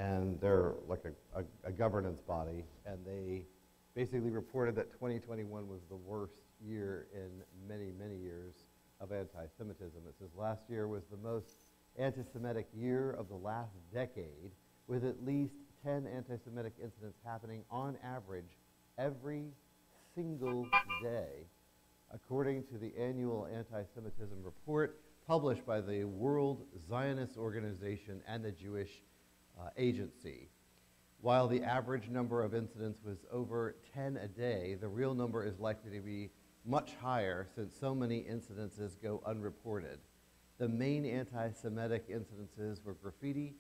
and they're like a governance body, and they basically reported that 2021 was the worst year in many, many years of anti-Semitism. It says last year was the most anti-Semitic year of the last decade, with at least 10 anti-Semitic incidents happening on average every single day, according to the annual anti-Semitism report published by the World Zionist Organization and the Jewish Agency. While the average number of incidents was over 10 a day, the real number is likely to be much higher since so many incidences go unreported. The main anti-Semitic incidences were graffiti,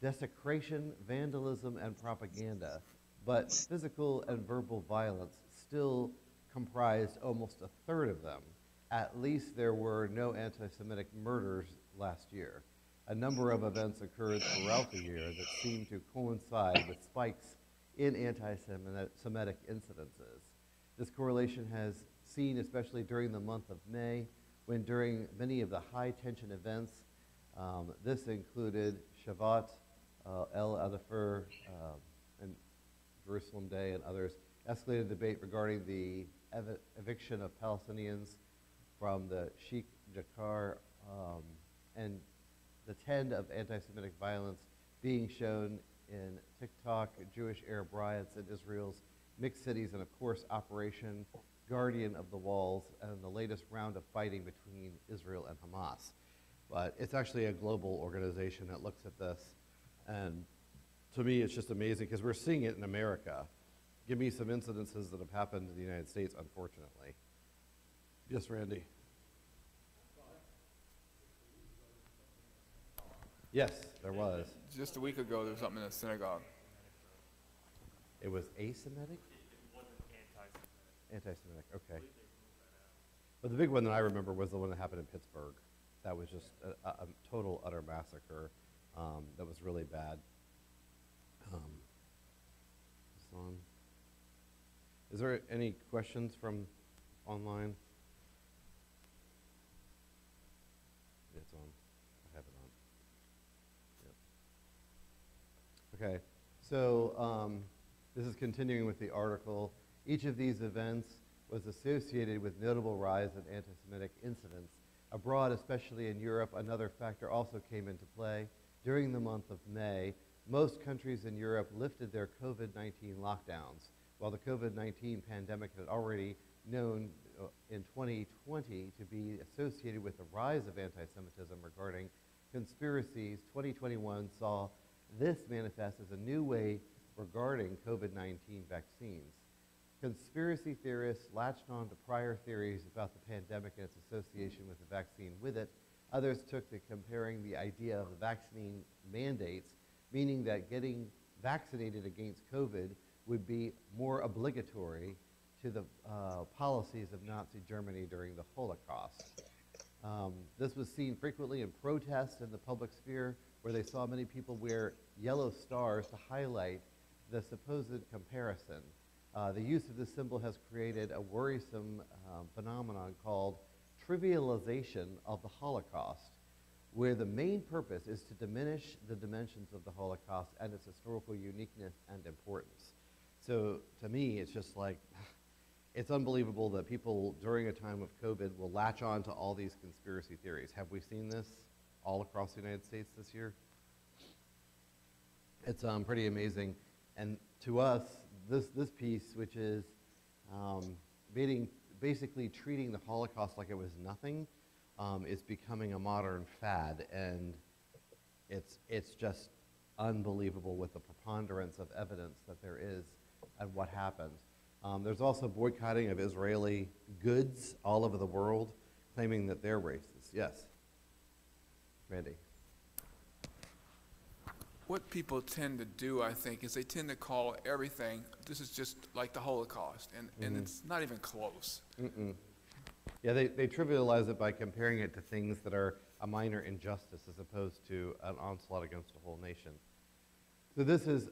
desecration, vandalism, and propaganda, but physical and verbal violence still comprised almost a third of them. At least there were no anti-Semitic murders last year. A number of events occurred throughout the year that seemed to coincide with spikes in anti-Semitic incidences. This correlation has seen especially during the month of May, when during many of the high-tension events, this included Shavat, El Adafir, and Jerusalem Day and others, escalated debate regarding the eviction of Palestinians from the Sheikh Jakar, and the trend of anti-Semitic violence being shown in TikTok, Jewish Arab riots in Israel's mixed cities, and of course Operation Guardian of the Walls, and the latest round of fighting between Israel and Hamas. But it's actually a global organization that looks at this, and to me it's just amazing because we're seeing it in America. Give me some incidences that have happened in the United States, unfortunately. Yes, Randy. Yes, there was. Just a week ago, there was something in a synagogue. It was asemitic? It wasn't anti-Semitic. Anti-Semitic, okay. But the big one that I remember was the one that happened in Pittsburgh. That was just a total, utter massacre. That was really bad. Is there any questions from online? It's on. I have it on. Yep. Okay, so this is continuing with the article. Each of these events was associated with notable rise in anti-Semitic incidents. Abroad, especially in Europe, another factor also came into play. During the month of May, most countries in Europe lifted their COVID-19 lockdowns, while the COVID-19 pandemic had already known in 2020 to be associated with the rise of anti-Semitism regarding conspiracies. 2021 saw this manifest as a new way regarding COVID-19 vaccines. Conspiracy theorists latched on to prior theories about the pandemic and its association with the vaccine with it. Others took to comparing the idea of the vaccine mandates, meaning that getting vaccinated against COVID would be more obligatory to the policies of Nazi Germany during the Holocaust. This was seen frequently in protests in the public sphere, where they saw many people wear yellow stars to highlight the supposed comparison. The use of this symbol has created a worrisome phenomenon called trivialization of the Holocaust, where the main purpose is to diminish the dimensions of the Holocaust and its historical uniqueness and importance. So to me, it's just like, it's unbelievable that people during a time of COVID will latch on to all these conspiracy theories. Have we seen this all across the United States this year? It's pretty amazing. And to us, this piece, which is basically treating the Holocaust like it was nothing, is becoming a modern fad, and it's just unbelievable with the preponderance of evidence that there is and what happened. There's also boycotting of Israeli goods all over the world, claiming that they're racist. Yes, Randy. What people tend to do, I think, is they tend to call everything, this is just like the Holocaust, and it's not even close. Yeah, they trivialize it by comparing it to things that are a minor injustice as opposed to an onslaught against a whole nation. So this is,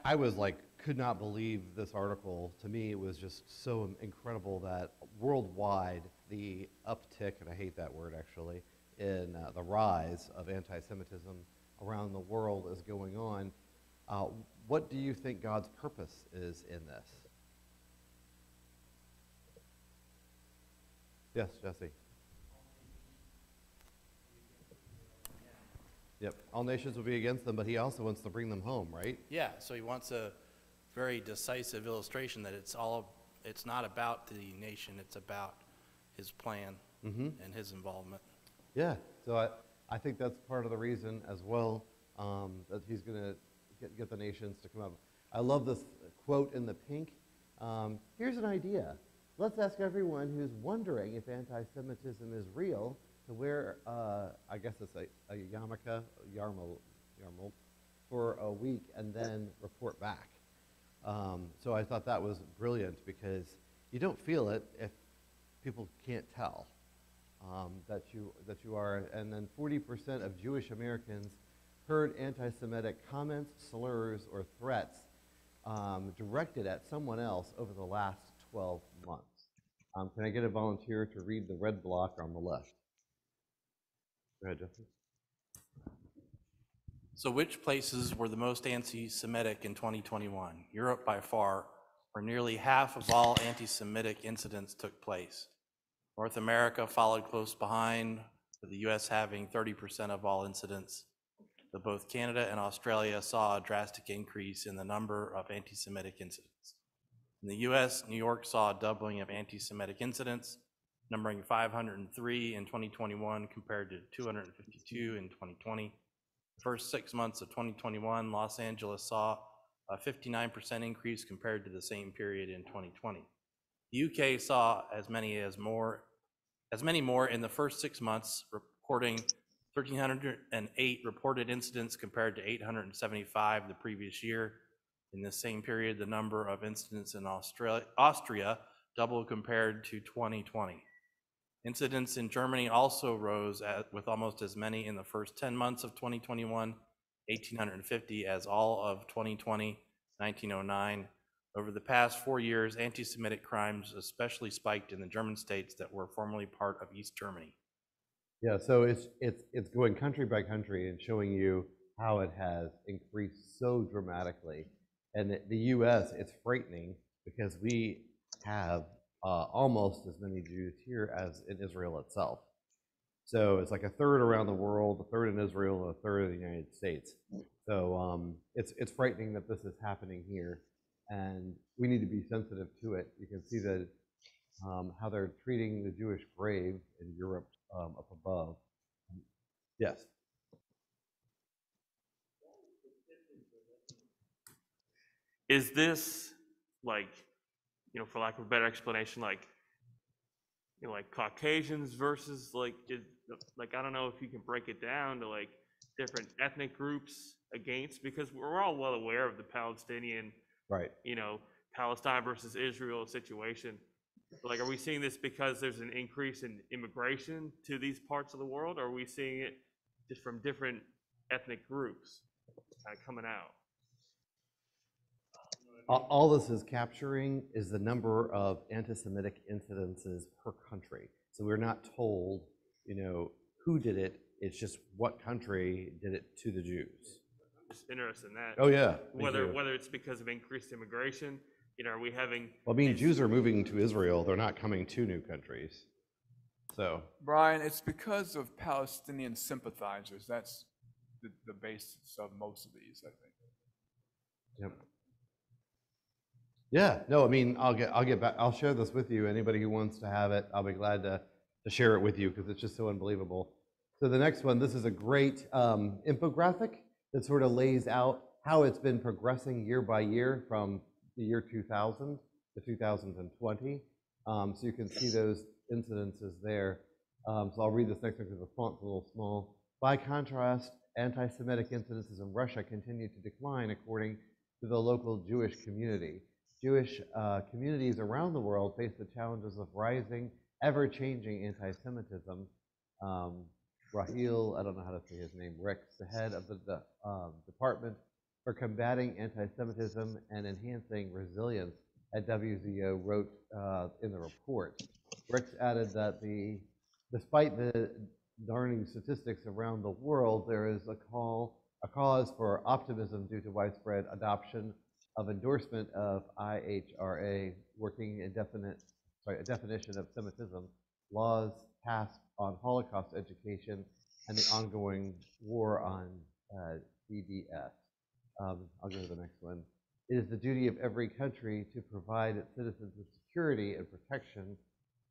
I was like, could not believe this article. To me, it was just so incredible that worldwide, the uptick, and I hate that word actually, in the rise of anti-Semitism around the world is going on. Uh, what do you think God's purpose is in this? Yes, Jesse. Yep, all nations will be against them, but he also wants to bring them home, right? Yeah, so he wants a very decisive illustration that it's not about the nation, it's about his plan and his involvement. Yeah, so I think that's part of the reason as well, that he's going to get the nations to come up. I love this quote in the pink. Here's an idea. Let's ask everyone who's wondering if anti-Semitism is real to wear, I guess it's a yarmulke, for a week and then report back. So I thought that was brilliant because you don't feel it if people can't tell that you are. And then 40% of Jewish Americans heard anti-Semitic comments, slurs, or threats directed at someone else over the last 12 months. Can I get a volunteer to read the red block on the left? Go ahead, Justin. So which places were the most anti-Semitic in 2021? Europe by far, where nearly half of all anti-Semitic incidents took place. North America followed close behind, with the US having 30% of all incidents. But both Canada and Australia saw a drastic increase in the number of anti-Semitic incidents. In the US, New York saw a doubling of anti-Semitic incidents, numbering 503 in 2021 compared to 252 in 2020. The first 6 months of 2021, Los Angeles saw a 59% increase compared to the same period in 2020. The UK saw as many more in the first 6 months, reporting 1,308 reported incidents compared to 875 the previous year. In the same period, the number of incidents in Austria doubled compared to 2020. Incidents in Germany also rose with almost as many in the first 10 months of 2021, 1,850 as all of 2020, 1909. Over the past 4 years, anti-Semitic crimes especially spiked in the German states that were formerly part of East Germany. Yeah, so it's going country by country and showing you how it has increased so dramatically. And the U.S., it's frightening because we have almost as many Jews here as in Israel itself. So it's like a third around the world, a third in Israel, and a third in the United States. So it's frightening that this is happening here, and we need to be sensitive to it. You can see that how they're treating the Jewish grave in Europe up above. Yes. Is this like, for lack of a better explanation, like, like Caucasians versus like, I don't know if you can break it down to like different ethnic groups against, because we're all well aware of the Palestinian, Right. Palestine versus Israel situation. Like, are we seeing this because there's an increase in immigration to these parts of the world, or are we seeing it just from different ethnic groups kind of coming out? All this is capturing is the number of anti-Semitic incidences per country. So we're not told, who did it. It's just what country did it to the Jews. Just interested in that. Oh yeah. Whether it's because of increased immigration, are we having? Well, I mean, Jews are moving to Israel. They're not coming to new countries. So. Brian, it's because of Palestinian sympathizers. That's the basis of most of these, I think. Yep. Yeah, no, I mean, I'll get back. I'll share this with you. Anybody who wants to have it, I'll be glad to share it with you because it's just so unbelievable. So the next one, this is a great infographic that sort of lays out how it's been progressing year by year from the year 2000 to 2020. So you can see those incidences there. So I'll read this next one because the font's a little small. By contrast, anti-Semitic incidences in Russia continue to decline according to the local Jewish community. Jewish communities around the world face the challenges of rising, ever-changing anti-Semitism. Rahil, I don't know how to say his name, Ricks, the head of the Department for Combating Anti-Semitism and Enhancing Resilience at WZO, wrote in the report. Ricks added that despite the darning statistics around the world, there is a call a cause for optimism due to widespread adoption of endorsement of IHRA, working a definition of Semitism, laws passed on Holocaust education, and the ongoing war on DDS. I'll go to the next one. It is the duty of every country to provide its citizens with security and protection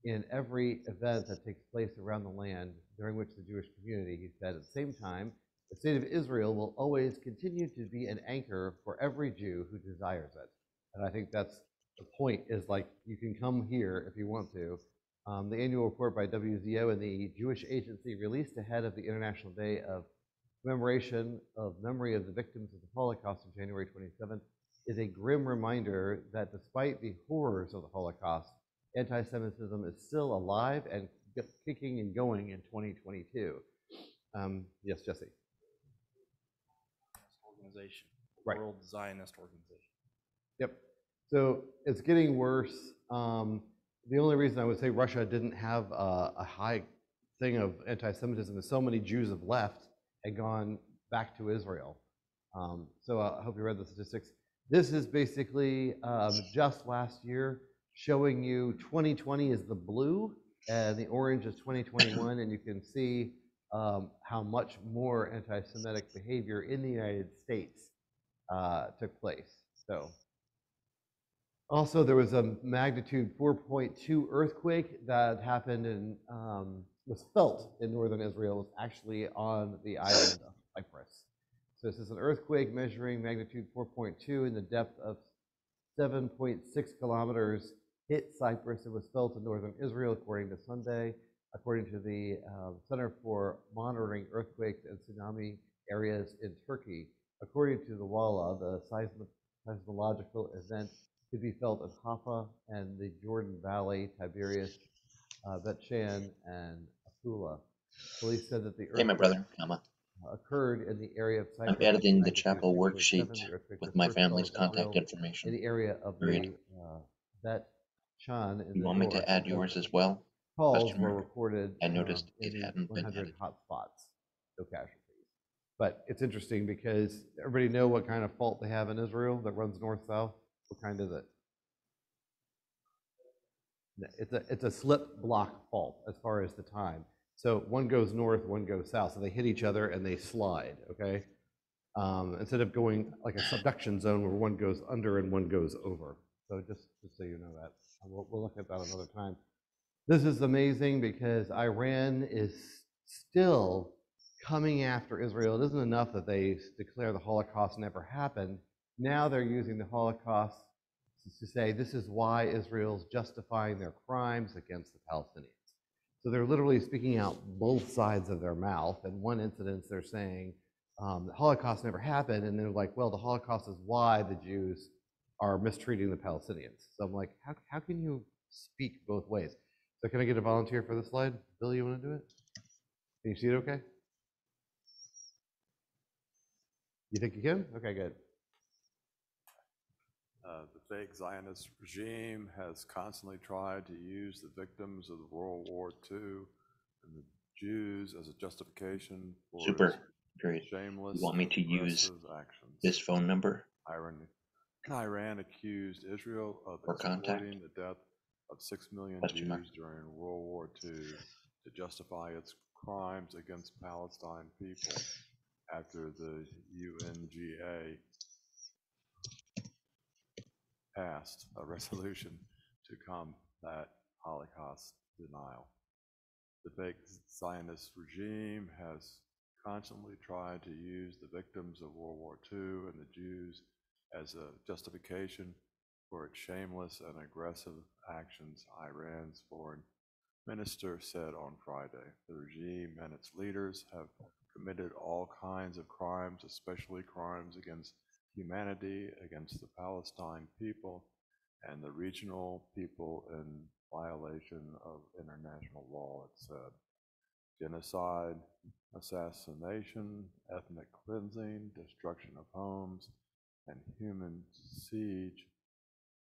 in every event that takes place around the land during which the Jewish community, he said, at the same time, the state of Israel will always continue to be an anchor for every Jew who desires it. And I think that's the point, is like, you can come here if you want to. The annual report by WZO and the Jewish Agency, released ahead of the International Day of Commemoration of Memory of the Victims of the Holocaust on January 27th, is a grim reminder that despite the horrors of the Holocaust, anti-Semitism is still alive and kicking and going in 2022. Yes, Jesse. Organization, Right. World Zionist Organization. Yep. So it's getting worse. The only reason I would say Russia didn't have a high thing of anti-Semitism is so many Jews have left and gone back to Israel. So I hope you read the statistics. This is basically just last year, showing you 2020 is the blue and the orange is 2021, and you can see how much more anti-Semitic behavior in the United States took place. So, also there was a magnitude 4.2 earthquake that happened and was felt in northern Israel. It was actually on the island of Cyprus. So this is an earthquake measuring magnitude 4.2 in the depth of 7.6 kilometers. Hit Cyprus. It was felt in northern Israel, according to Sunday. According to the Center for Monitoring Earthquakes and Tsunami Areas in Turkey, according to the WALA, the seismological event could be felt in Haifa and the Jordan Valley, Tiberias, Bet Shan, and Afula. Police said that the Hey, my earthquake brother, Kama. Occurred in the area of Cyprus. I'm editing the magnitude chapel 6.7. worksheet The earthquake with was my first felt family's in contact Israel, information. in the area of Period. the Bet Shan in You the want me north. to add yours as well? Calls Question were mark. reported I noticed in it the hadn't been 100 added. hotspots, no casualties. But it's interesting because everybody know what kind of fault they have in Israel that runs north-south? What kind is it? It's a slip block fault as far as the time. So one goes north, one goes south. So they hit each other and they slide, okay? Instead of going like a subduction zone where one goes under and one goes over. So just so you know that. We'll look at that another time. This is amazing because Iran is still coming after Israel. It isn't enough that they declare the Holocaust never happened. Now they're using the Holocaust to say this is why Israel's justifying their crimes against the Palestinians. So they're literally speaking out both sides of their mouth. In one incident, they're saying the Holocaust never happened, and they're like, well, the Holocaust is why the Jews are mistreating the Palestinians. So I'm like, how can you speak both ways? So can I get a volunteer for this slide? Billy, you want to do it? Can you see it okay? You think you can? Okay, good. The fake Zionist regime has constantly tried to use the victims of World War II and the Jews as a justification for Super. its Period. shameless, You want me to use aggressive actions. this phone number? Iran accused Israel of Or contact? exploiting the death of 6 million Question mark. Jews during World War II to justify its crimes against Palestine people after the UNGA passed a resolution to combat Holocaust denial. The fake Zionist regime has constantly tried to use the victims of World War II and the Jews as a justification for its shameless and aggressive actions, Iran's foreign minister said on Friday. The regime and its leaders have committed all kinds of crimes, especially crimes against humanity, against the Palestine people and the regional people in violation of international law, it said. Genocide, assassination, ethnic cleansing, destruction of homes, and human siege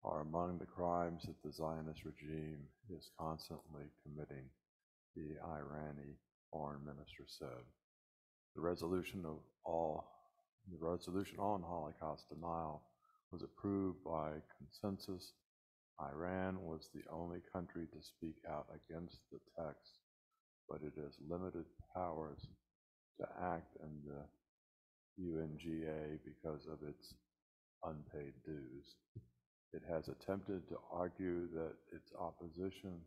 are among the crimes that the Zionist regime is constantly committing, the Irani foreign minister said. The resolution of all The resolution on Holocaust denial was approved by consensus. Iran was the only country to speak out against the text, but it has limited powers to act in the UNGA because of its unpaid dues. It has attempted to argue that its opposition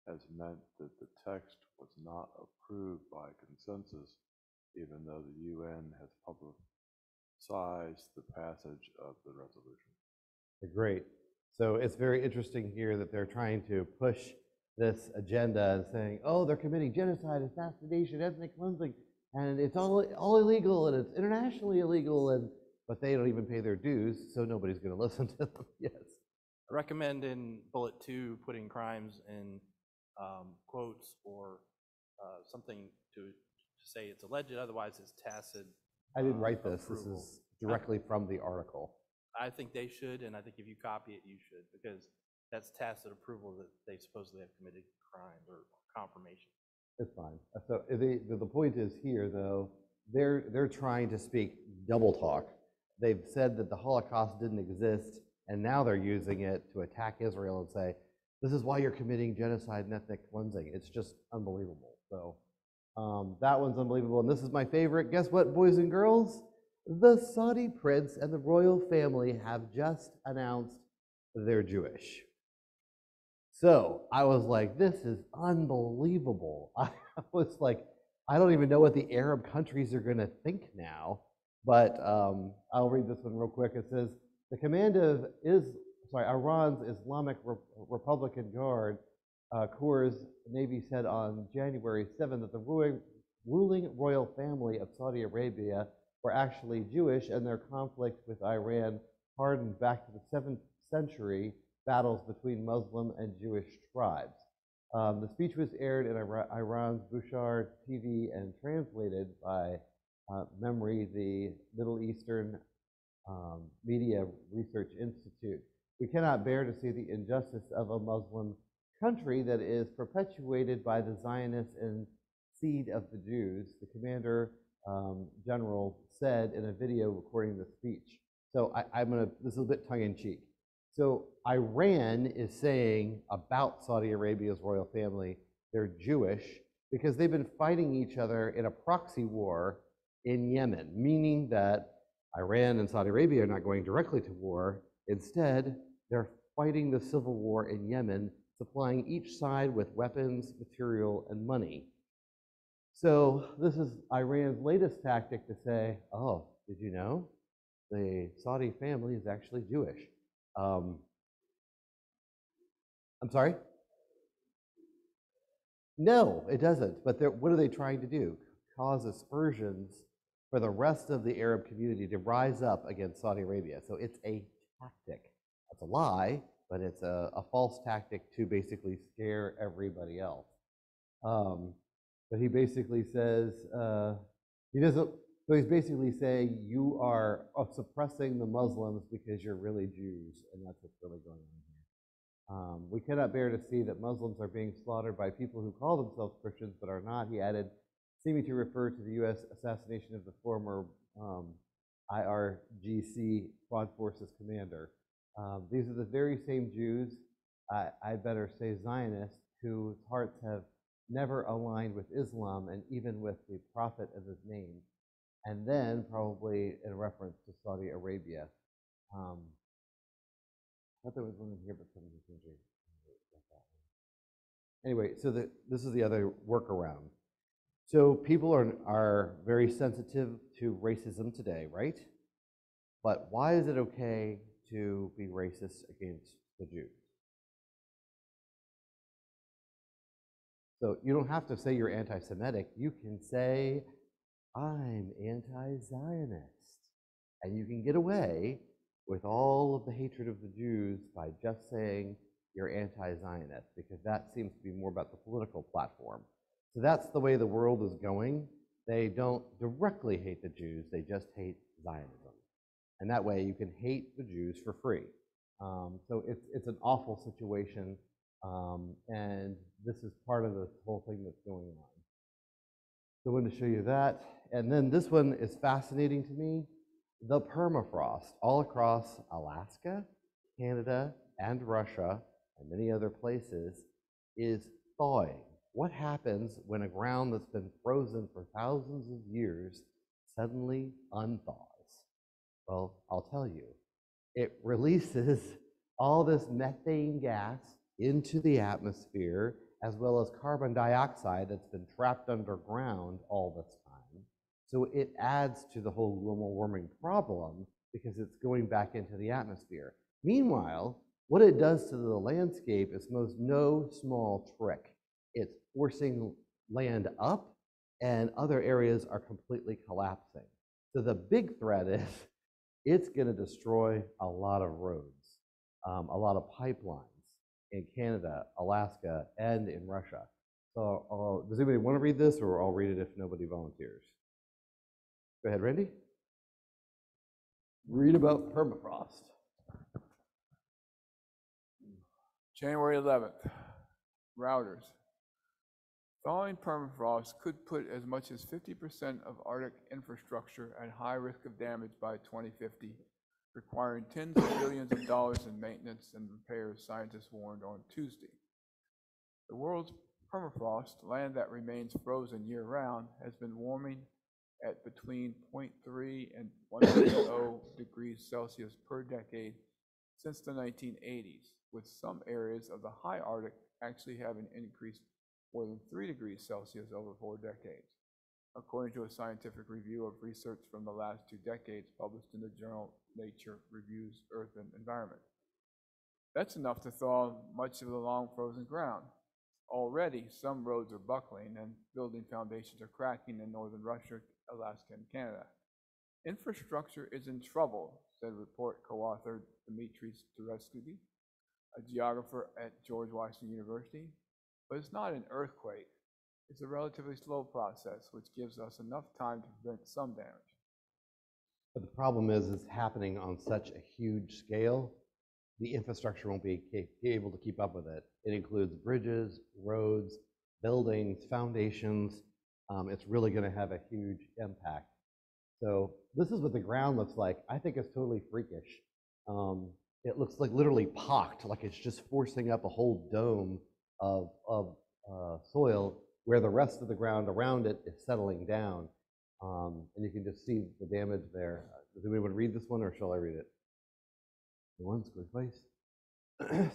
has meant that the text was not approved by consensus, even though the UN has publicized the passage of the resolution. Great. So it's very interesting here that they're trying to push this agenda and saying, oh, they're committing genocide, assassination, ethnic cleansing, and it's all illegal and it's internationally illegal, but they don't even pay their dues, so nobody's going to listen to them. Yes. I recommend in bullet 2 putting crimes in quotes or something to say it's alleged, otherwise it's tacit. I didn't write this. Approval. This is directly from the article. I think they should, and I think if you copy it, you should, because that's tacit approval that they supposedly have committed crime or confirmation. It's fine. So the point is here, though, they're trying to speak double talk. They've said that the Holocaust didn't exist, and now they're using it to attack Israel and say, this is why you're committing genocide and ethnic cleansing. It's just unbelievable. So that one's unbelievable. And this is my favorite. Guess what, boys and girls? The Saudi prince and the royal family have just announced they're Jewish. So I was like, this is unbelievable. I was like, I don't even know what the Arab countries are going to think now. But I'll read this one real quick. It says, the command of Iran's Islamic Republican Guard Corps Navy said on January 7th that the ruling royal family of Saudi Arabia were actually Jewish, and their conflict with Iran hardened back to the 7th century battles between Muslim and Jewish tribes. The speech was aired in Iran's Bushar TV and translated by MEMRI, the Middle Eastern Media Research Institute. We cannot bear to see the injustice of a Muslim country that is perpetuated by the Zionists and seed of the Jews, the commander general said in a video recording the speech. So this is a bit tongue-in-cheek. So Iran is saying about Saudi Arabia's royal family, they're Jewish because they've been fighting each other in a proxy war in Yemen, meaning that Iran and Saudi Arabia are not going directly to war. Instead, they're fighting the civil war in Yemen, supplying each side with weapons, material, and money. So this is Iran's latest tactic to say, oh, did you know? The Saudi family is actually Jewish. I'm sorry? No, it doesn't. But what are they trying to do? Cause aspersions for the rest of the Arab community to rise up against Saudi Arabia. So it's a tactic. That's a lie, but it's a false tactic to basically scare everybody else. But he basically says, so he's basically saying you are suppressing the Muslims because you're really Jews, and that's what's really going on here. We cannot bear to see that Muslims are being slaughtered by people who call themselves Christians but are not, he added, seeming to refer to the U.S. assassination of the former IRGC Quad Forces commander. These are the very same Jews, I better say Zionists, whose hearts have never aligned with Islam and even with the prophet of his name, and then probably in reference to Saudi Arabia. I thought there was one in here, but something changed. Anyway, so this is the other workaround. So people are very sensitive to racism today, right? But why is it okay to be racist against the Jews? So you don't have to say you're anti-Semitic. You can say, I'm anti-Zionist. And you can get away with all of the hatred of the Jews by just saying you're anti-Zionist, because that seems to be more about the political platform. So that's the way the world is going. They don't directly hate the Jews, they just hate Zionism. And that way you can hate the Jews for free. So it's an awful situation, and this is part of the whole thing that's going on. So I wanted to show you that. And then this one is fascinating to me. The permafrost all across Alaska, Canada, and Russia, and many other places, is thawing. What happens when a ground that's been frozen for thousands of years suddenly unthaws? Well, I'll tell you. It releases all this methane gas into the atmosphere, as well as carbon dioxide that's been trapped underground all this time. So it adds to the whole global warming problem because it's going back into the atmosphere. Meanwhile, what it does to the landscape is no small trick. It's forcing land up, and other areas are completely collapsing. So the big threat is it's going to destroy a lot of roads, a lot of pipelines in Canada, Alaska, and in Russia. So does anybody want to read this, or I'll read it if nobody volunteers? Go ahead, Randy. Read about permafrost. January 11th, routers. Thawing permafrost could put as much as 50% of Arctic infrastructure at high risk of damage by 2050, requiring tens of billions of dollars in maintenance and repairs, scientists warned on Tuesday. The world's permafrost, land that remains frozen year-round, has been warming at between 0.3 and 1.0 degrees Celsius per decade since the 1980s, with some areas of the high Arctic actually having increased more than 3 degrees Celsius over 4 decades, according to a scientific review of research from the last 2 decades published in the journal Nature Reviews Earth and Environment. That's enough to thaw much of the long frozen ground. Already, some roads are buckling and building foundations are cracking in northern Russia, Alaska, and Canada. Infrastructure is in trouble, said report co-authored Dmitry Turesky, a geographer at George Washington University. But it's not an earthquake. It's a relatively slow process, which gives us enough time to prevent some damage. But the problem is it's happening on such a huge scale, the infrastructure won't be able to keep up with it. It includes bridges, roads, buildings, foundations. It's really going to have a huge impact. So this is what the ground looks like. I think it's totally freakish. It looks like literally pocked, like it's just forcing up a whole dome of soil where the rest of the ground around it is settling down. And you can just see the damage there. Does anybody want to read this one, or shall I read it? The one's good place.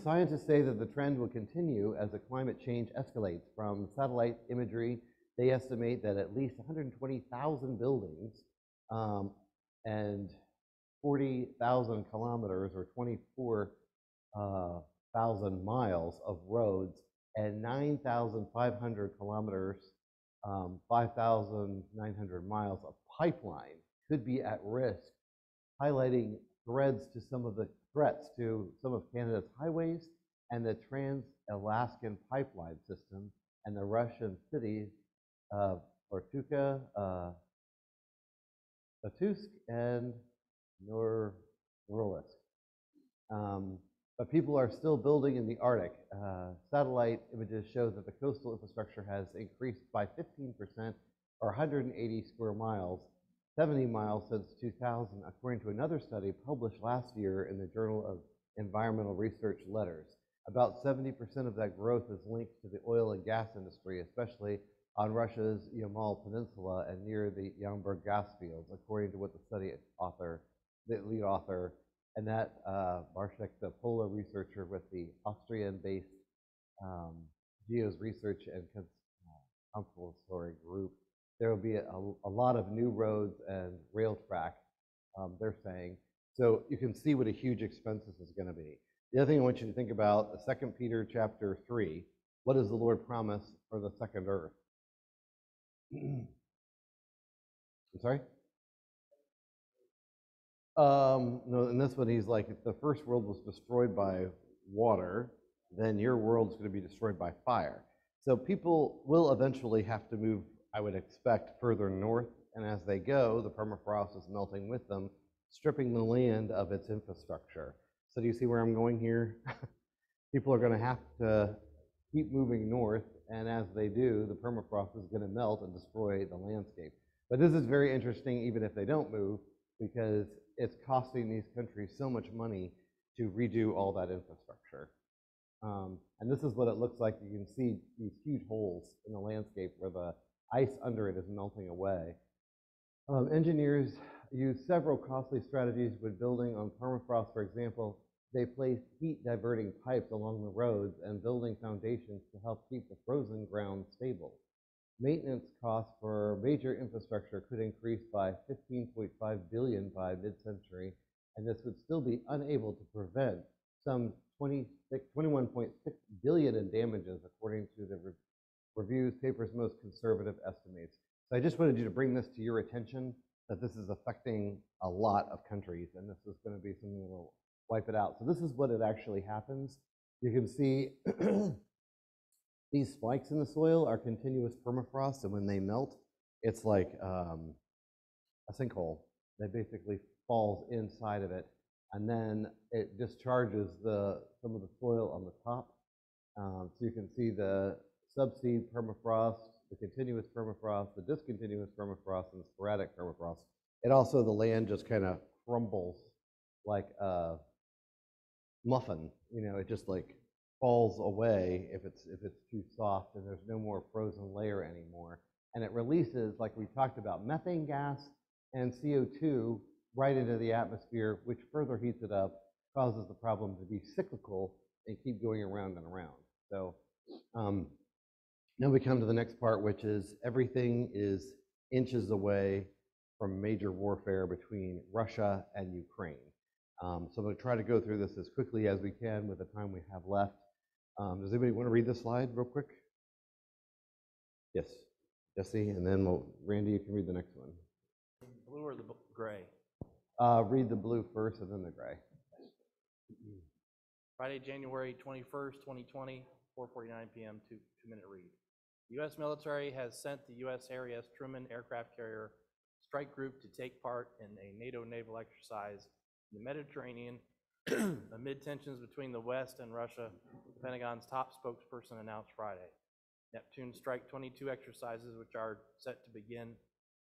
Scientists say that the trend will continue as the climate change escalates. From satellite imagery, they estimate that at least 120,000 buildings and 40,000 kilometers, or 24,000 miles of roads, and 9,500 kilometers, 5,900 miles of pipeline could be at risk, highlighting threats to some of Canada's highways and the Trans-Alaskan pipeline system and the Russian cities of Irkutsk and Norilsk. But people are still building in the Arctic. Satellite images show that the coastal infrastructure has increased by 15%, or 180 square miles, 70 miles since 2000, according to another study published last year in the Journal of Environmental Research Letters. About 70% of that growth is linked to the oil and gas industry, especially on Russia's Yamal Peninsula and near the Yamburg gas fields, according to what the study author, the lead author, and that Barshek, the polar researcher with the Austrian-based Geos Research and Consultory Group. There will be a lot of new roads and rail track, they're saying. So you can see what a huge expense this is going to be. The other thing I want you to think about, 2 Peter chapter 3, what does the Lord promise for the second earth? I'm sorry? No, in this one he's like, if the first world was destroyed by water, then your world's going to be destroyed by fire. So people will eventually have to move, I would expect, further north, and as they go, the permafrost is melting with them, stripping the land of its infrastructure. So do you see where I'm going here? People are going to have to keep moving north, and as they do, the permafrost is going to melt and destroy the landscape. But this is very interesting, even if they don't move, because it's costing these countries so much money to redo all that infrastructure. And this is what it looks like. You can see these huge holes in the landscape where the ice under it is melting away. Engineers use several costly strategies when building on permafrost. For example, they placed heat diverting pipes along the roads and building foundations to help keep the frozen ground stable. Maintenance costs for major infrastructure could increase by $15.5 billion by mid-century, and this would still be unable to prevent some $21.6 billion in damages, according to the review's paper's most conservative estimates. So I just wanted you to bring this to your attention, that this is affecting a lot of countries, and this is going to be something that will wipe it out. So this is what it actually happens. You can see these spikes in the soil are continuous permafrost, and when they melt, it's like a sinkhole that basically falls inside of it, and then it discharges some of the soil on the top. So you can see the subseed permafrost, the continuous permafrost, the discontinuous permafrost, and the sporadic permafrost. And also the land just kind of crumbles like a muffin. You know, it just like falls away if it's too soft, and there's no more frozen layer anymore. And it releases, like we talked about, methane gas and CO2 right into the atmosphere, which further heats it up, causes the problem to be cyclical and keep going around and around. So now we come to the next part, which is everything is inches away from major warfare between Russia and Ukraine. So I'm going to try to go through this as quickly as we can with the time we have left. Does anybody want to read this slide real quick? Yes, Jesse, and then Randy, you can read the next one. Blue or the gray? Read the blue first and then the gray. Friday, January 21st, 2020, 4:49 p.m., 2-minute read. The U.S. military has sent the U.S. RAF Truman aircraft carrier strike group to take part in a NATO naval exercise in the Mediterranean amid tensions between the West and Russia, the Pentagon's top spokesperson announced Friday. Neptune Strike 22 exercises, which are set to begin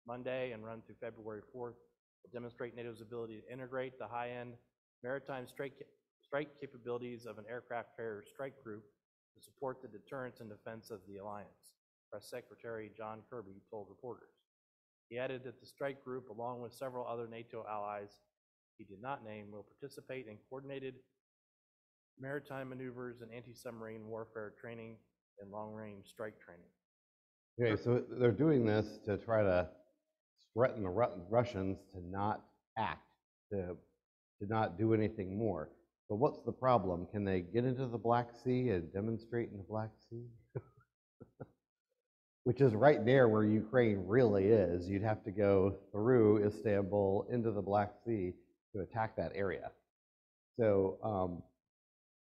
Monday and run through February 4th, will demonstrate NATO's ability to integrate the high-end maritime strike capabilities of an aircraft carrier strike group to support the deterrence and defense of the alliance, Press Secretary John Kirby told reporters. He added that the strike group, along with several other NATO allies he did not name, will participate in coordinated maritime maneuvers and anti-submarine warfare training and long-range strike training. Okay, so they're doing this to try to threaten the Russians to not act, to not do anything more. But what's the problem? Can they get into the Black Sea and demonstrate in the Black Sea? Which is right there where Ukraine really is. You'd have to go through Istanbul into the Black Sea to attack that area. So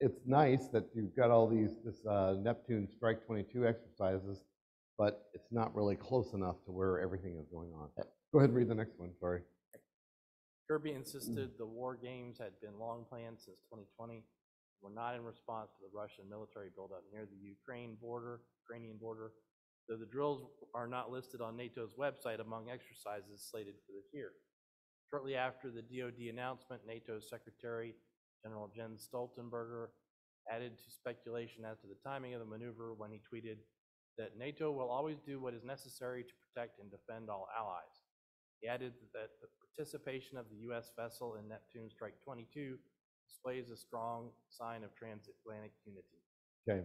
it's nice that you've got all this Neptune Strike 22 exercises, but it's not really close enough to where everything is going on. Go ahead and read the next one, sorry. Kirby insisted the war games had been long planned since 2020, were not in response to the Russian military buildup near the Ukrainian border, though the drills are not listed on NATO's website among exercises slated for this year. Shortly after the DoD announcement, NATO's Secretary General Jens Stoltenberg added to speculation as to the timing of the maneuver when he tweeted that NATO will always do what is necessary to protect and defend all allies. He added that the participation of the U.S. vessel in Neptune Strike 22 displays a strong sign of transatlantic unity. Okay.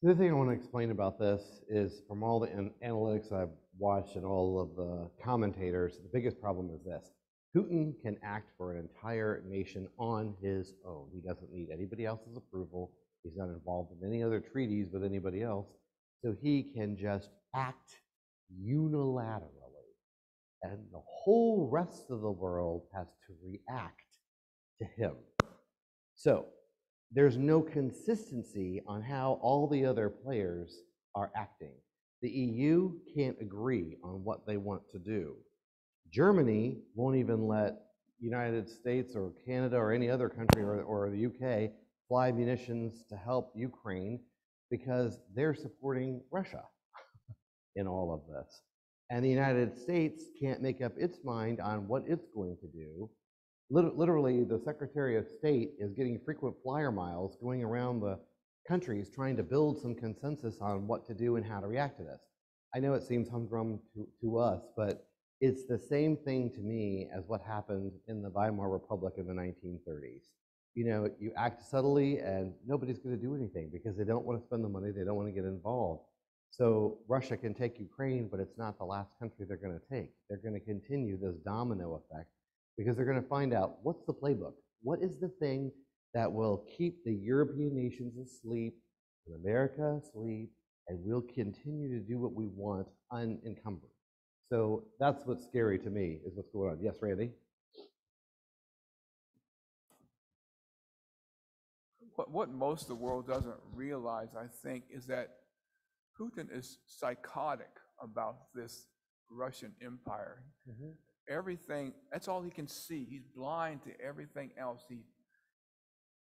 The other thing I want to explain about this is from all the analytics I've watched and all of the commentators, the biggest problem is this. Putin can act for an entire nation on his own. He doesn't need anybody else's approval. He's not involved in any other treaties with anybody else. So he can just act unilaterally. And the whole rest of the world has to react to him. So there's no consistency on how all the other players are acting. The EU can't agree on what they want to do. Germany won't even let United States or Canada or any other country or the UK fly munitions to help Ukraine because they're supporting Russia in all of this. And the United States can't make up its mind on what it's going to do. Literally, the Secretary of State is getting frequent flyer miles going around the countries trying to build some consensus on what to do and how to react to this. I know it seems humdrum to us, but it's the same thing to me as what happened in the Weimar Republic in the 1930s. You know, you act subtly and nobody's going to do anything because they don't want to spend the money, they don't want to get involved. So Russia can take Ukraine, but it's not the last country they're going to take. They're going to continue this domino effect because they're going to find out what's the playbook. What is the thing that will keep the European nations asleep and America asleep, and we'll continue to do what we want unencumbered. So that's what's scary to me, is what's going on. Yes, Randy? What most of the world doesn't realize, I think, is that Putin is psychotic about this Russian empire. Mm-hmm. Everything, that's all he can see. He's blind to everything else. He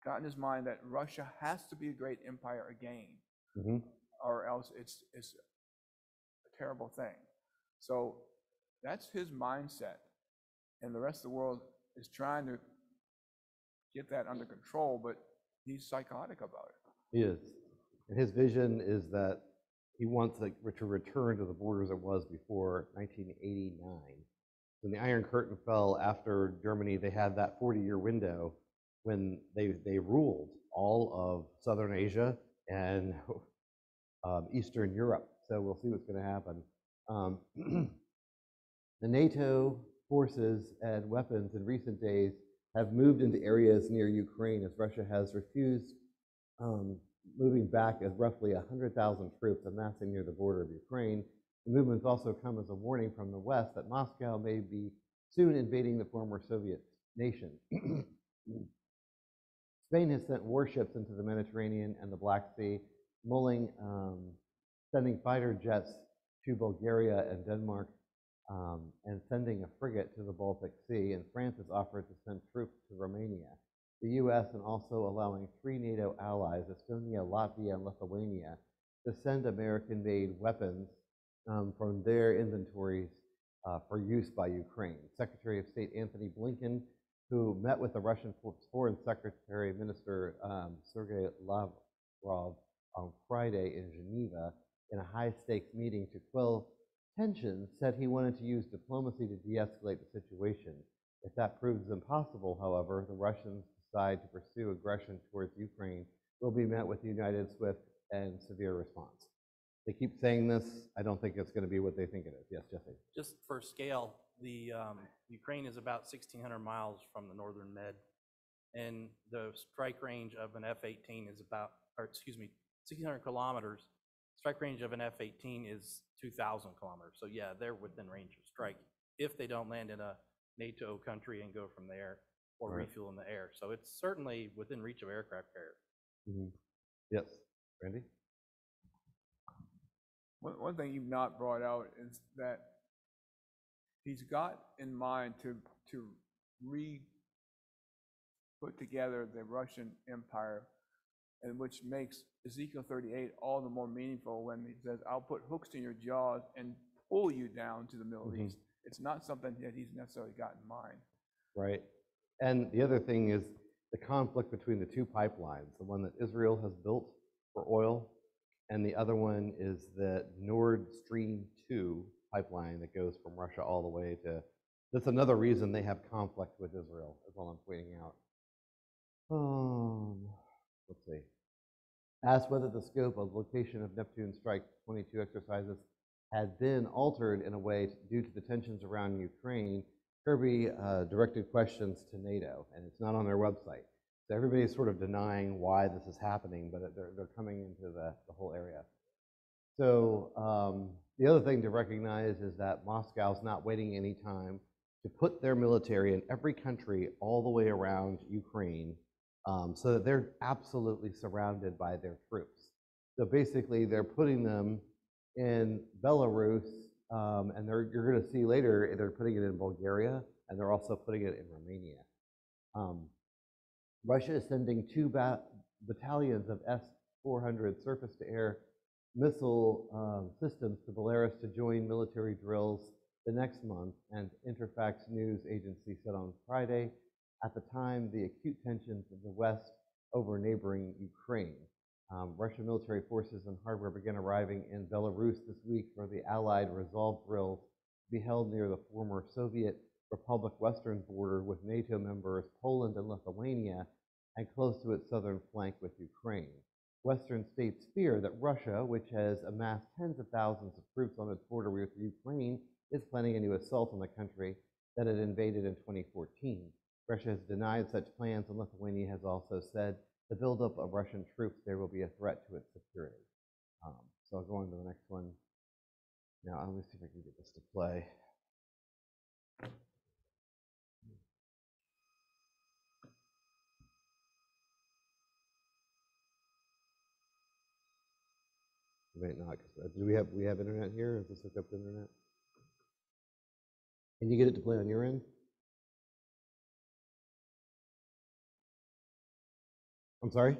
got in his mind that Russia has to be a great empire again, Mm-hmm. or else it's a terrible thing. So that's his mindset. And the rest of the world is trying to get that under control, but he's psychotic about it. He is. And his vision is that he wants to return to the borders it was before 1989. When the Iron Curtain fell after Germany, they had that 40-year window when they ruled all of Southern Asia and Eastern Europe. So we'll see what's going to happen. The NATO forces and weapons in recent days have moved into areas near Ukraine as Russia has refused moving back as roughly 100,000 troops amassing near the border of Ukraine. The movements also come as a warning from the West that Moscow may be soon invading the former Soviet nation. Spain has sent warships into the Mediterranean and the Black Sea, mulling sending fighter jets to Bulgaria and Denmark, and sending a frigate to the Baltic Sea, and France has offered to send troops to Romania. The U.S. and also allowing 3 NATO allies, Estonia, Latvia, and Lithuania, to send American-made weapons from their inventories for use by Ukraine. Secretary of State Anthony Blinken, who met with the Russian Foreign Secretary Minister Sergei Lavrov on Friday in Geneva in a high-stakes meeting to quell tensions, said he wanted to use diplomacy to de-escalate the situation. If that proves impossible, however, the Russians decide to pursue aggression towards Ukraine, will be met with a united, swift, and severe response. They keep saying this. I don't think it's going to be what they think it is. Yes, Jesse. Just for scale, the Ukraine is about 1,600 miles from the northern Med, and the strike range of an F-18 is about, 1,600 kilometers. Strike range of an F-18 is 2,000 kilometers. So yeah, they're within range of strike if they don't land in a NATO country and go from there or refuel in the air. So it's certainly within reach of aircraft carrier. Mm-hmm. Yes, Randy? One thing you've not brought out is that he's got in mind to put together the Russian Empire, and which makes Ezekiel 38 all the more meaningful when he says, I'll put hooks in your jaws and pull you down to the Middle East. It's not something that he's necessarily got in mind. Right. And the other thing is the conflict between the 2 pipelines, the one that Israel has built for oil, and the other one is the Nord Stream 2 pipeline that goes from Russia all the way to, that's another reason they have conflict with Israel, is all I'm pointing out. Let's see. Asked whether the scope of location of Neptune Strike 22 exercises had been altered in a way due to the tensions around Ukraine, Kirby directed questions to NATO, and it's not on their website. So everybody's sort of denying why this is happening, but they're coming into the whole area. So the other thing to recognize is that Moscow's not waiting any time to put their military in every country all the way around Ukraine, so that they're absolutely surrounded by their troops. So basically, they're putting them in Belarus, and you're going to see later, they're putting it in Bulgaria, and they're also putting it in Romania. Russia is sending 2 battalions of S-400 surface-to-air missile systems to Belarus to join military drills the next month, and Interfax news agency said on Friday, at the time, the acute tensions of the West over neighboring Ukraine. Russian military forces and hardware began arriving in Belarus this week for the Allied Resolve drills to be held near the former Soviet Republic western border with NATO members Poland and Lithuania, and close to its southern flank with Ukraine. Western states fear that Russia, which has amassed tens of thousands of troops on its border with Ukraine, is planning a new assault on the country that it invaded in 2014. Russia has denied such plans, and Lithuania has also said the buildup of Russian troops there will be a threat to its security. So I'll go on to the next one. Now, let me see if I can get this to play. You might not. Do we have internet here? Is this hooked up to internet? Can you get it to play on your end? I'm sorry?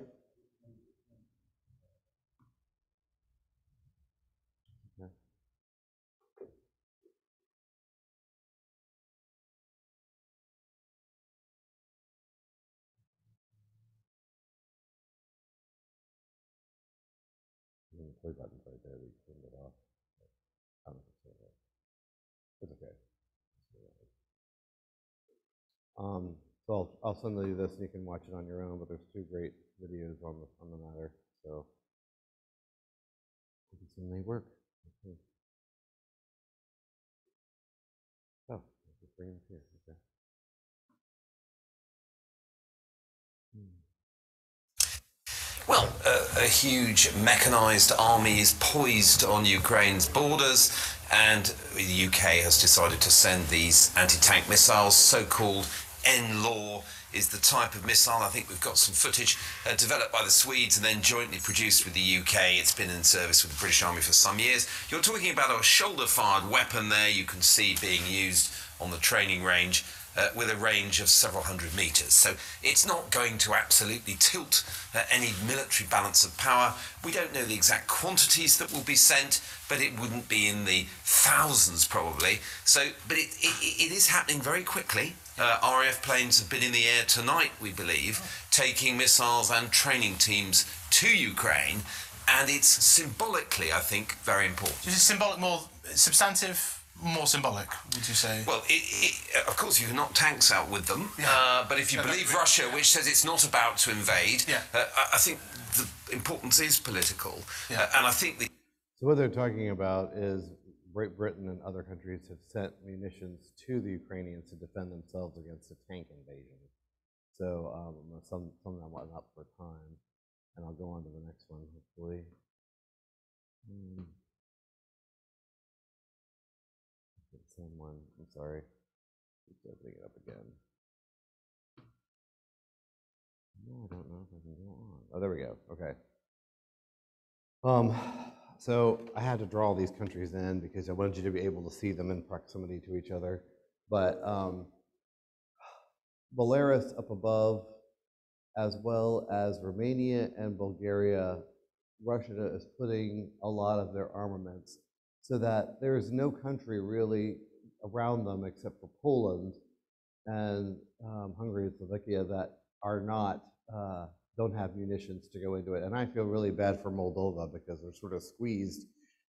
Okay. The play button's right there. We turned it off. I don't know if it's okay. It's okay. So I'll send you this and you can watch it on your own, but there's two great videos on the matter. So I think it may work. Okay. Oh, just bring it here. Okay. Well, a huge mechanized army is poised on Ukraine's borders, and the UK has decided to send these anti-tank missiles, so-called NLAW is the type of missile. I think we've got some footage developed by the Swedes and then jointly produced with the UK. It's been in service with the British Army for some years. You're talking about a shoulder-fired weapon there you can see being used on the training range with a range of several hundred meters. So it's not going to absolutely tilt any military balance of power. We don't know the exact quantities that will be sent, but it wouldn't be in the thousands probably. So, but it is happening very quickly. RAF planes have been in the air tonight, we believe, taking missiles and training teams to Ukraine, and it's symbolically, I think, very important. Is it symbolic more substantive? More symbolic, would you say? Well, of course, you can knock tanks out with them, but if you believe Russia, which says it's not about to invade, I think the importance is political. And I think So what they're talking about is Great Britain and other countries have sent munitions to the Ukrainians to defend themselves against a tank invasion. So some of them went up for time, and I'll go on to the next one, hopefully. Someone, I'm sorry, keep opening it up again. No, I don't know if I can go on. Oh, there we go. Okay. So I had to draw all these countries in because I wanted you to be able to see them in proximity to each other. But Belarus up above, as well as Romania and Bulgaria, Russia is putting a lot of their armaments so that there is no country really around them except for Poland and Hungary and Slovakia that are not, don't have munitions to go into it. And I feel really bad for Moldova because they're sort of squeezed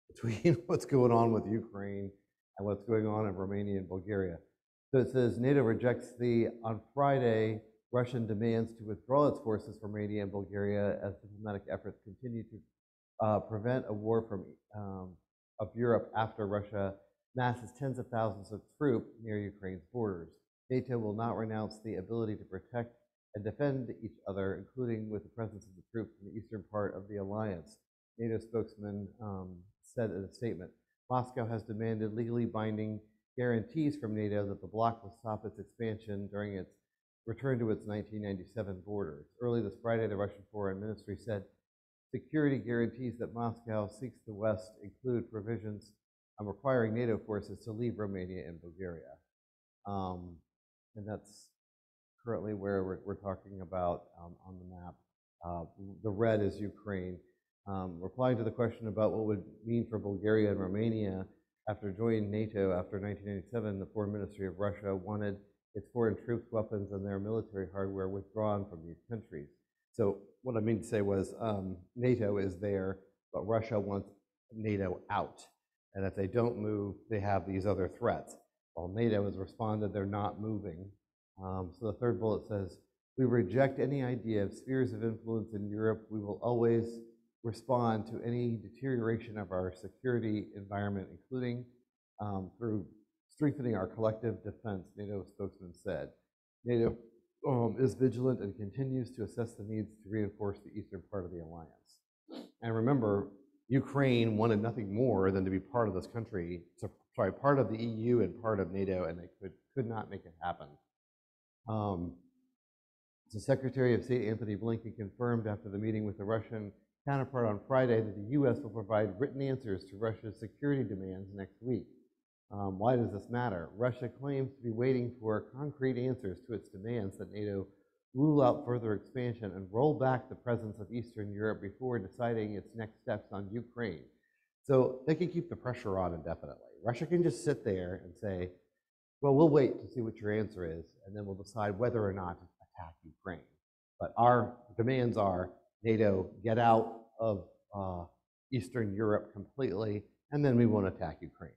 between what's going on with Ukraine and what's going on in Romania and Bulgaria. So it says NATO rejects on Friday, Russian demands to withdraw its forces from Romania and Bulgaria as diplomatic efforts continue to prevent a war of Europe after Russia masses tens of thousands of troops near Ukraine's borders. NATO will not renounce the ability to protect and defend each other, including with the presence of the troops in the eastern part of the alliance, NATO spokesman said in a statement. Moscow has demanded legally binding guarantees from NATO that the bloc will stop its expansion during its return to its 1997 borders. Early this Friday, the Russian Foreign Ministry said security guarantees that Moscow seeks the West include provisions requiring NATO forces to leave Romania and Bulgaria. And that's currently where we're talking about on the map. The red is Ukraine. replying to the question about what would mean for Bulgaria and Romania after joining NATO after 1997, the Foreign Ministry of Russia wanted its foreign troops, weapons, and their military hardware withdrawn from these countries. So what I mean to say was NATO is there, but Russia wants NATO out. And if they don't move, they have these other threats. While NATO has responded, they're not moving. So the third bullet says, we reject any idea of spheres of influence in Europe. We will always respond to any deterioration of our security environment, including through strengthening our collective defense, NATO spokesman said. NATO is vigilant and continues to assess the needs to reinforce the eastern part of the alliance. And remember, Ukraine wanted nothing more than to be part of this country, part of the EU and part of NATO, and they could not make it happen. The Secretary of State Anthony Blinken confirmed after the meeting with the Russian counterpart on Friday that the U.S. will provide written answers to Russia's security demands next week. Why does this matter? Russia claims to be waiting for concrete answers to its demands that NATO rule out further expansion and roll back the presence of Eastern Europe before deciding its next steps on Ukraine. So they can keep the pressure on indefinitely. Russia can just sit there and say, well, we'll wait to see what your answer is, and then we'll decide whether or not to attack Ukraine. But our demands are NATO get out of Eastern Europe completely, and then we won't attack Ukraine.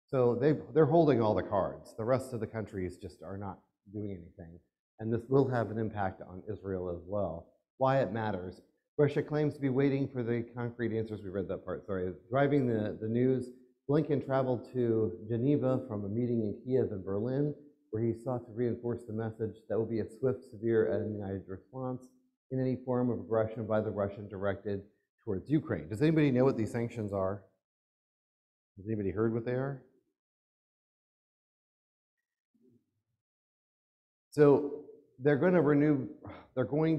So they're holding all the cards. The rest of the countries just are not doing anything. And this will have an impact on Israel as well. Why it matters. Russia claims to be waiting for the concrete answers. We read that part, sorry. Driving the news, Blinken traveled to Geneva from a meeting in Kiev and Berlin, where he sought to reinforce the message that will be a swift, severe, and united response in any form of aggression by the Russian directed towards Ukraine. Does anybody know what these sanctions are? Has anybody heard what they are? So they're going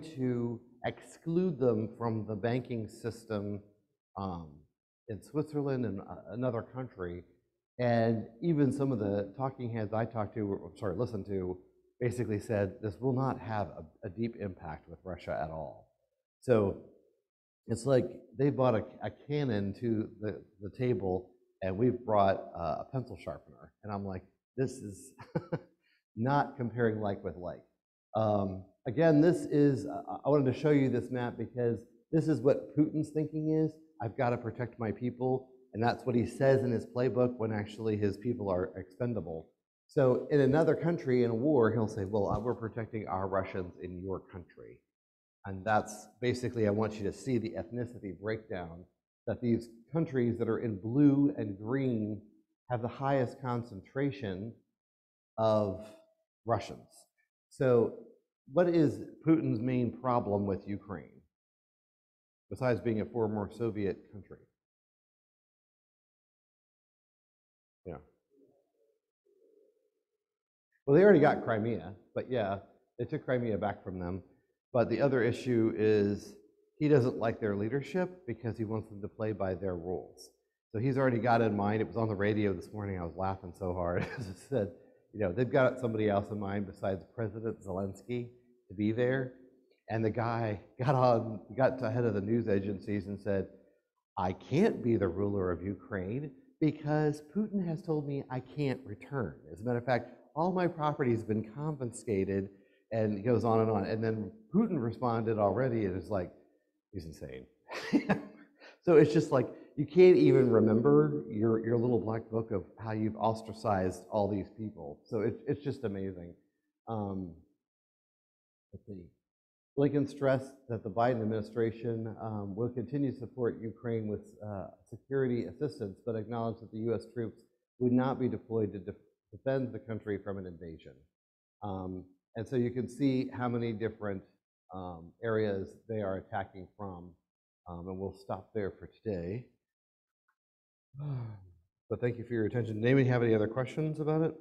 to exclude them from the banking system in Switzerland and another country. And even some of the talking heads I listened to, basically said this will not have a deep impact with Russia at all. So it's like they brought a cannon to the table and we've brought a pencil sharpener. And I'm like, this is not comparing like with like. Again, I wanted to show you this map because this is what Putin's thinking is. I've got to protect my people. And that's what he says in his playbook when actually his people are expendable. So in another country in a war, he'll say, well, we're protecting our Russians in your country. And that's basically, I want you to see the ethnicity breakdown, that these countries that are in blue and green have the highest concentration of Russians. So what is Putin's main problem with Ukraine, besides being a former Soviet country? Yeah. Well, they already got Crimea, but yeah, they took Crimea back from them. But the other issue is he doesn't like their leadership because he wants them to play by their rules. So he's already got in mind, it was on the radio this morning, I was laughing so hard, as I said, they've got somebody else in mind besides President Zelensky to be there. And the guy got ahead of the news agencies and said, I can't be the ruler of Ukraine because Putin has told me I can't return. As a matter of fact, all my property has been confiscated, and it goes on and on. And then Putin responded already, and it's like, he's insane. So it's just like, you can't even remember your little black book of how you've ostracized all these people. So it's just amazing. Let's see. Blinken stressed that the Biden administration will continue to support Ukraine with security assistance, but acknowledged that the U.S. troops would not be deployed to defend the country from an invasion. And so you can see how many different areas they are attacking from, and we'll stop there for today. But thank you for your attention. Does anybody have any other questions about it?